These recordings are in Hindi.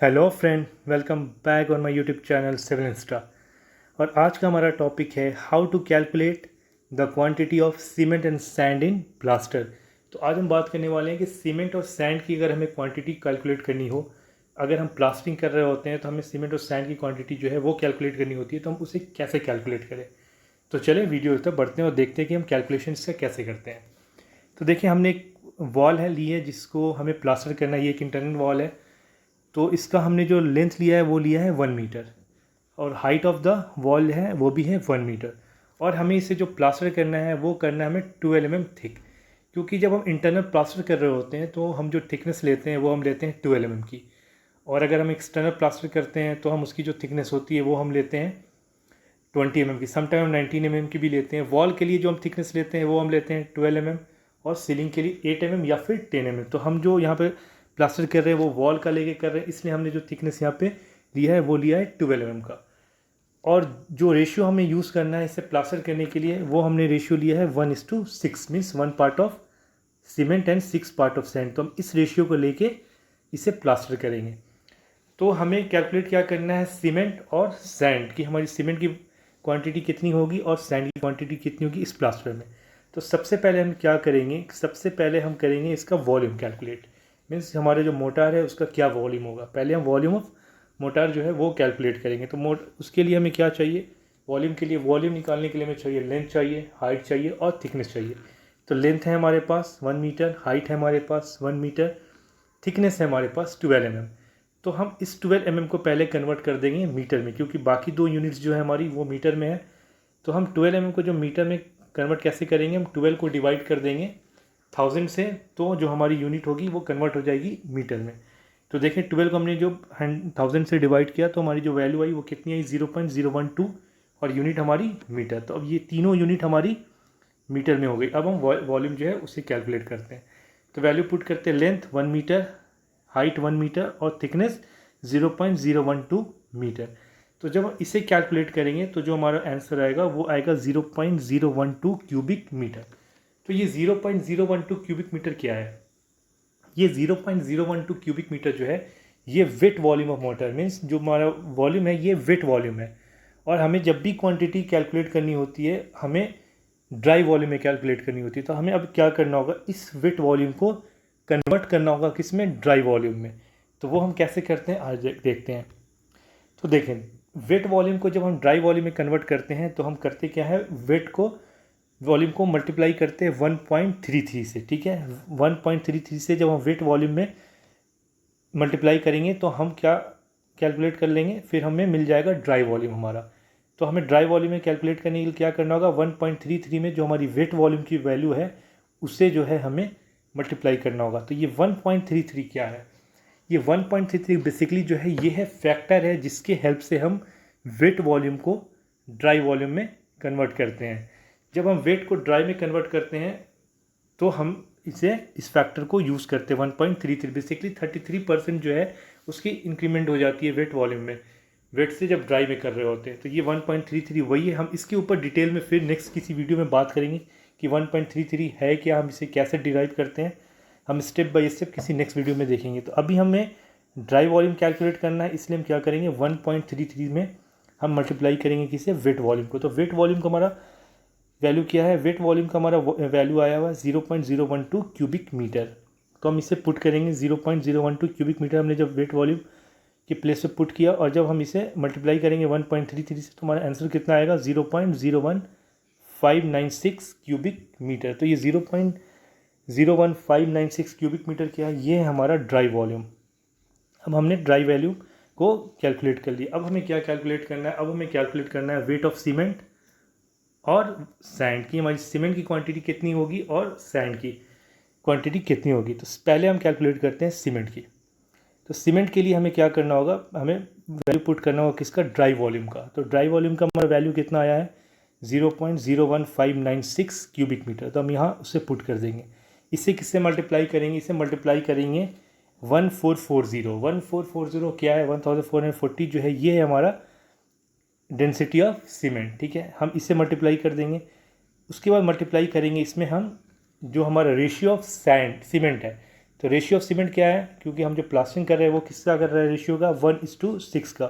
Hello friend, welcome back on my YouTube channel Civilinsta. और आज का हमारा टॉपिक है how to calculate the quantity of cement and sand in plaster. तो आज हम बात करने वाले हैं कि सीमेंट और सैंड की अगर हमें क्वांटिटी कैलकुलेट करनी हो, अगर हम प्लास्टरिंग कर रहे होते हैं तो हमें सीमेंट और सैंड की क्वांटिटी जो है वो कैलकुलेट करनी होती है, तो हम उसे कैसे कैलकुलेट करें। तो चले वीडियो तक बढ़ते हैं और देखते हैं कि हम कैलकुलेशन से कैसे करते हैं। तो देखिए, हमने एक वॉल है ली है जिसको हमें प्लास्टर करना है। ये एक इंटरनल वॉल है, तो इसका हमने जो लेंथ लिया है वो लिया है 1 मीटर, और हाइट ऑफ द वॉल है वो भी है 1 मीटर। और हमें इसे जो प्लास्टर करना है वो करना है हमें 12 mm थिक, क्योंकि जब हम इंटरनल प्लास्टर कर रहे होते हैं तो हम जो थिकनेस लेते हैं वो हम लेते हैं 12 mm की। और अगर हम एक्सटर्नल प्लास्टर करते हैं तो हम उसकी जो थिकनेस होती है वो हम लेते हैं 20 mm की, समटाइम हम 19 mm की भी लेते हैं। वॉल के लिए जो हम थिकनेस लेते हैं वो हम लेते हैं 12 mm, और सीलिंग के लिए 8 mm या फिर 10 mm। तो हम जो यहाँ पे प्लास्टर कर रहे हैं वो वॉल का लेके कर रहे हैं, इसलिए हमने जो थिकनेस यहाँ पे लिया है वो लिया है 12 mm का। और जो रेशियो हमें यूज़ करना है इसे प्लास्टर करने के लिए वो हमने रेशियो लिया है 1:6, means 1 part of cement and 6 part of sand. तो हम इस रेशियो को लेके इसे प्लास्टर करेंगे। तो हमें कैलकुलेट क्या करना है, सीमेंट और सैंड की, हमारी सीमेंट की क्वांटिटी कितनी होगी और सैंड की क्वांटिटी कितनी होगी इस प्लास्टर में। तो सबसे पहले हम क्या करेंगे, सबसे पहले हम करेंगे इसका वॉल्यूम कैलकुलेट, मीन्स हमारे जो मोटार है उसका क्या वॉल्यूम होगा। पहले हम वॉल्यूम ऑफ मोटार जो है वो कैलकुलेट करेंगे। तो उसके लिए हमें क्या चाहिए, वॉल्यूम के लिए, वॉल्यूम निकालने के लिए हमें चाहिए लेंथ चाहिए, हाइट चाहिए और थिकनेस चाहिए। तो लेंथ है हमारे पास 1 मीटर, हाइट है हमारे पास 1 मीटर, थिकनेस है हमारे पास 12 mm। तो हम इस 12 mm को पहले कन्वर्ट कर देंगे मीटर में, क्योंकि बाकी दो यूनिट्स जो है हमारी वो मीटर में है। तो हम 12 mm को जो मीटर में कन्वर्ट कैसे करेंगे, हम 12 को डिवाइड कर देंगे 1000 से, तो जो हमारी यूनिट होगी वो कन्वर्ट हो जाएगी मीटर में। तो देखें, 12 को हमने जो 1000 से डिवाइड किया तो हमारी जो वैल्यू आई वो कितनी आई, 0.012, और यूनिट हमारी मीटर। तो अब ये तीनों यूनिट हमारी मीटर में हो गई। अब हम वॉल्यूम जो है उसे कैलकुलेट करते हैं। तो वैल्यू पुट करते हैं, लेंथ 1 मीटर, हाइट 1 मीटर और थिकनेस 0.012 मीटर। तो जब हम इसे कैलकुलेट करेंगे तो जो हमारा आंसर आएगा वो आएगा 0.012 क्यूबिक मीटर। तो ये 0.012 क्यूबिक मीटर क्या है, ये 0.012 क्यूबिक मीटर जो है ये wet volume of mortar, means जो हमारा वॉल्यूम है ये वेट वॉल्यूम है। और हमें जब भी क्वांटिटी कैलकुलेट करनी होती है हमें ड्राई वॉल्यूम में कैलकुलेट करनी होती है। तो हमें अब क्या करना होगा, इस वेट वॉल्यूम को कन्वर्ट करना होगा किस में, ड्राई वॉल्यूम में। तो वो हम कैसे करते हैं आज देखते हैं। तो देखें, वेट वॉल्यूम को जब हम ड्राई वॉल्यूम में कन्वर्ट करते हैं तो हम करते क्या है, वेट को वॉल्यूम को मल्टीप्लाई करते हैं 1.33 से, ठीक है। 1.33 से जब हम वेट वॉल्यूम में मल्टीप्लाई करेंगे तो हम क्या कैलकुलेट कर लेंगे, फिर हमें मिल जाएगा ड्राई वॉल्यूम हमारा। तो हमें ड्राई वॉल्यूम में कैलकुलेट करने के लिए क्या करना होगा, 1.33 में जो हमारी वेट वॉल्यूम की वैल्यू है उससे जो है हमें मल्टीप्लाई करना होगा। तो ये 1.33 क्या है, ये 1.33 बेसिकली जो है ये है फैक्टर है जिसके हेल्प से हम वेट वॉल्यूम को ड्राई वॉल्यूम में कन्वर्ट करते हैं। जब हम वेट को ड्राई में कन्वर्ट करते हैं तो हम इसे इस फैक्टर को यूज़ करते हैं 1.33, बेसिकली 33% जो है उसकी इंक्रीमेंट हो जाती है वेट वॉल्यूम में, वेट से जब ड्राई में कर रहे होते हैं। तो ये 1.33 वही है। हम इसके ऊपर डिटेल में फिर नेक्स्ट किसी वीडियो में बात करेंगे कि 1.33 है क्या, हम इसे कैसे डिराइव करते हैं, हम स्टेप बाय स्टेप किसी नेक्स्ट वीडियो में देखेंगे। तो अभी हमें ड्राई वॉल्यूम कैलकुलेट करना है, इसलिए हम क्या करेंगे 1.33 में हम मल्टीप्लाई करेंगे किसे, वेट वॉल्यूम को। तो वेट वॉल्यूम का हमारा वैल्यू क्या है, वेट वॉल्यूम का हमारा वैल्यू आया हुआ है 0.012 क्यूबिक मीटर। तो हम इसे पुट करेंगे 0.012 क्यूबिक मीटर, हमने जब वेट वॉल्यूम के प्लेस पे पुट किया, और जब हम इसे मल्टीप्लाई करेंगे 1.33 से तो हमारा आंसर कितना आएगा, 0.01596 क्यूबिक मीटर। तो ये 0.01596 क्यूबिक मीटर क्या है, ये है हमारा ड्राई वॉल्यूम। अब हमने ड्राई वैल्यू को कैलकुलेट कर लिया। अब हमें क्या कैलकुलेट करना है, अब हमें कैलकुलेट करना है वेट ऑफ सीमेंट और सैंड की, हमारी सीमेंट की क्वांटिटी कितनी होगी और सैंड की क्वांटिटी कितनी होगी। तो पहले हम कैलकुलेट करते हैं सीमेंट की। तो सीमेंट के लिए हमें क्या करना होगा, हमें वैल्यू पुट करना होगा किसका, ड्राई वॉल्यूम का। तो ड्राई वॉल्यूम का हमारा वैल्यू कितना आया है, 0.01596 क्यूबिक मीटर। तो हम यहाँ उसे पुट कर देंगे। इसे किससे मल्टीप्लाई करेंगे, इसे मल्टीप्लाई करेंगे 1440 क्या है, 1440 जो है ये है हमारा डेंसिटी ऑफ सीमेंट, ठीक है। हम इसे मल्टीप्लाई कर देंगे, उसके बाद मल्टीप्लाई करेंगे इसमें हम जो हमारा रेशियो ऑफ सैंड सीमेंट है, तो रेशियो ऑफ सीमेंट क्या है, क्योंकि हम जो प्लास्टरिंग कर रहे हैं वो किसका कर रहे हैं, रेशियो का 1:6 का।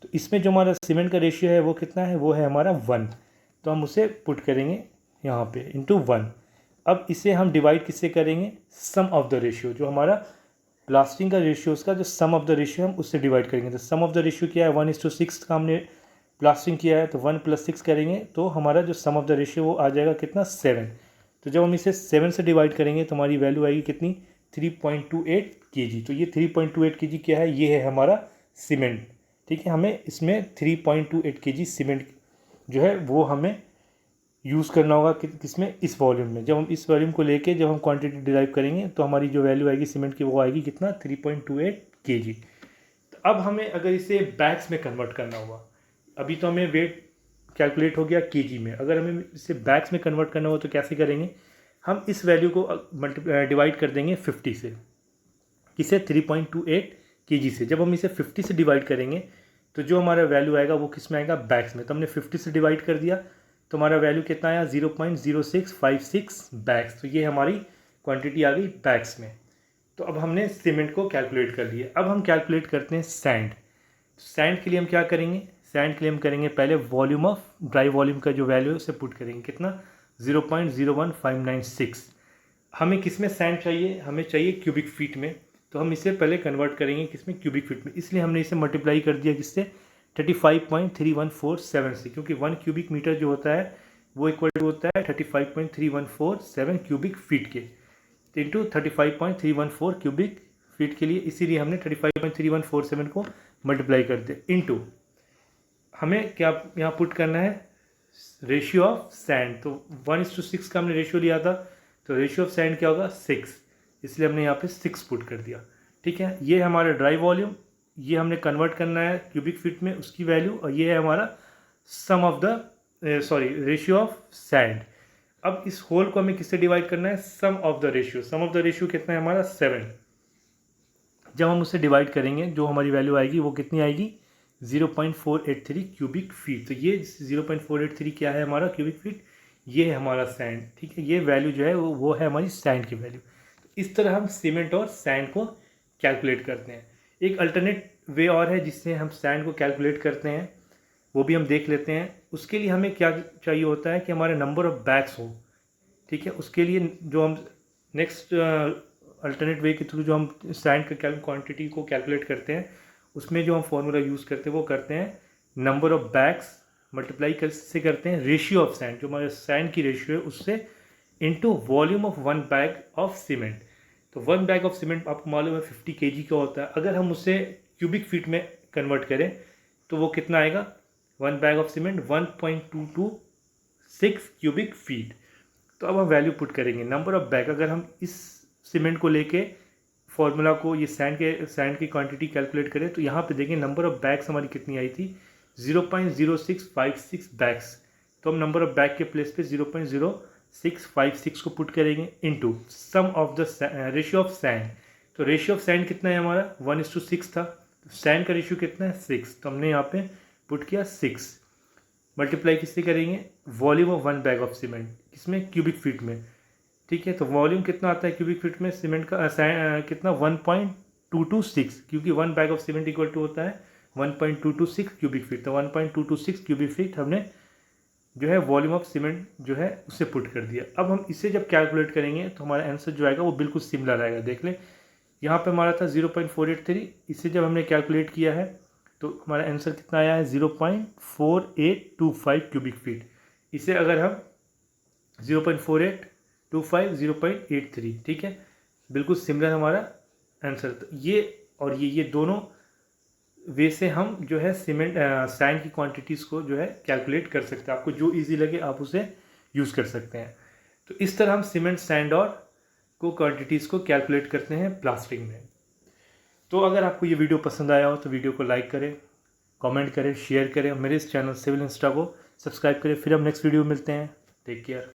तो इसमें जो हमारा सीमेंट का रेशियो है वो कितना है, वो है हमारा 1। तो हम उसे पुट करेंगे यहाँ पे इंटू 1। अब इसे हम डिवाइड किससे करेंगे, सम ऑफ द रेशियो, जो हमारा प्लास्टरिंग का रेशियो उसका जो सम ऑफ द रेशियो हम उससे डिवाइड करेंगे। तो सम ऑफ द रेशियो क्या है, 1:6 का हमने प्लास्टरिंग किया है, तो 1 + 6 करेंगे तो हमारा जो सम ऑफ द रेशियो वो आ जाएगा कितना, 7। तो जब हम इसे 7 से डिवाइड करेंगे तो हमारी वैल्यू आएगी कितनी, 3.28 kg। तो ये 3.28 kg क्या है, ये है हमारा सीमेंट। ठीक है, हमें इसमें 3.28 kg सीमेंट जो है वो हमें यूज़ करना होगा किसमें, इस वॉल्यूम में। जब हम इस वॉल्यूम को लेके जब हम क्वांटिटी डिराइव करेंगे तो हमारी जो वैल्यू आएगी सीमेंट की वो आएगी कितना, 3.28 kg। तो अब हमें अगर इसे बैग्स में कन्वर्ट करना होगा, अभी तो हमें वेट कैलकुलेट हो गया केजी में, अगर हमें इसे बैग्स में कन्वर्ट करना हो तो कैसे करेंगे, हम इस वैल्यू को डिवाइड कर देंगे 50 से, किसे, 3.28 kg से। जब हम इसे 50 से डिवाइड करेंगे तो जो हमारा वैल्यू आएगा वो किस में आएगा, बैग्स में। तो हमने 50 से डिवाइड कर दिया तो हमारा वैल्यू कितना आया, 0.0656 बैग्स। तो ये हमारी क्वांटिटी आ गई बैग्स में। तो अब हमने सीमेंट को कैलकुलेट कर लिया। अब हम कैलकुलेट करते हैं सैंड। सैंड के लिए हम क्या करेंगे, सैंड के लिए हम करेंगे पहले वॉल्यूम ऑफ ड्राई वॉल्यूम का जो वैल्यू है उसे पुट करेंगे, कितना, 0.01596। हमें किस में सैंड चाहिए, हमें चाहिए क्यूबिक फीट में। तो हम इसे पहले कन्वर्ट करेंगे किसमें, क्यूबिक फीट में। इसलिए हमने इसे मल्टीप्लाई कर दिया किससे, 35.3147 से, क्योंकि 1 क्यूबिक मीटर जो होता है वो इक्वल टू होता है 35.3147 क्यूबिक फीट के, इंटू 35.314 क्यूबिक फीट के लिए, इसीलिए हमने 35.3147 को मल्टीप्लाई कर दिया इंटू हमें क्या यहाँ पुट करना है, रेशियो ऑफ सैंड। तो 1:6 का हमने रेशियो लिया था, तो रेशियो ऑफ सैंड क्या होगा, 6, इसलिए हमने यहाँ पे 6 पुट कर दिया। ठीक है, ये हमारा ड्राई वॉल्यूम, ये हमने कन्वर्ट करना है क्यूबिक फीट में उसकी वैल्यू, और ये है हमारा sum of the ratio of sand. अब इस होल को हमें किससे डिवाइड करना है, sum of the ratio. Sum of the ratio कितना है हमारा, 7। जब हम उसे डिवाइड करेंगे जो हमारी वैल्यू आएगी वो कितनी आएगी, 0.483 क्यूबिक फीट। तो ये 0.483 क्या है हमारा क्यूबिक फीट, ये है हमारा सैंड। ठीक है, ये वैल्यू जो है वो है हमारी सैंड की वैल्यू। तो इस तरह हम सीमेंट और सैंड को कैलकुलेट करते हैं। एक अल्टरनेट वे और है जिससे हम सैंड को कैलकुलेट करते हैं, वो भी हम देख लेते हैं। उसके लिए हमें क्या चाहिए होता है कि हमारे नंबर ऑफ बैग्स हो। ठीक है, उसके लिए जो हम नेक्स्ट अल्टरनेट वे के थ्रू जो हम सैंड का क्वांटिटी को कैलकुलेट करते हैं, उसमें जो हम फॉर्मूला यूज़ करते हैं वो करते हैं नंबर ऑफ बैग्स मल्टीप्लाई से करते हैं रेशियो ऑफ सैंड, जो हमारे सैंड की रेशियो है उससे, into volume of 1 bag of cement. तो 1 बैग ऑफ सीमेंट आपको मालूम है 50 kg का होता है। अगर हम उसे क्यूबिक फीट में कन्वर्ट करें तो वो कितना आएगा, 1 bag of cement 1.226 cubic feet. तो अब हम वैल्यू पुट करेंगे नंबर ऑफ बैग। अगर हम इस सीमेंट को लेके फॉर्मूला को ये सैंड की क्वांटिटी कैलकुलेट करें तो यहाँ पे देखें नंबर ऑफ बैग्स हमारी कितनी आई थी, 0.0656 बैग्स। तो हम नंबर ऑफ बैग के प्लेस पे 0.0656 को पुट करेंगे into sum of the ratio of sand. तो रेशियो ऑफ सैंड कितना है हमारा, 1:6 था। तो सैंड का रेशियो कितना है, 6। तो हमने यहाँ पे पुट किया 6, मल्टीप्लाई किससे करेंगे, volume of 1 bag of cement, किसमें, क्यूबिक फीट में। ठीक है, तो वॉल्यूम कितना आता है क्यूबिक फीट में सीमेंट का, कितना, 1.226, क्योंकि 1 bag of cement equal to होता है 1.226 क्यूबिक फीट। तो 1.226 क्यूबिक फीट हमने जो है वॉल्यूम ऑफ सीमेंट जो है उसे पुट कर दिया। अब हम इसे जब कैलकुलेट करेंगे तो हमारा आंसर जो आएगा वो बिल्कुल सिमिलर आएगा। देख लें, यहाँ पे हमारा था 0.483, इसे जब हमने कैलकुलेट किया है तो हमारा आंसर कितना आया है, 0.4825 क्यूबिक फीट। इसे अगर हम 0.4825 0.83, ठीक है, बिल्कुल सिमिलर हमारा आंसर। तो ये और ये दोनों वे से हम जो है सैंड की क्वांटिटीज़ को जो है कैलकुलेट कर सकते हैं। आपको जो इजी लगे आप उसे यूज़ कर सकते हैं। तो इस तरह हम सीमेंट, सैंड और को क्वांटिटीज़ को कैलकुलेट करते हैं प्लास्टरिंग में। तो अगर आपको ये वीडियो पसंद आया हो तो वीडियो को लाइक करें, कमेंट करें, शेयर करें, मेरे इस चैनल सिविल इंस्टा को सब्सक्राइब करें। फिर हम नेक्स्ट वीडियो में मिलते हैं। Take care.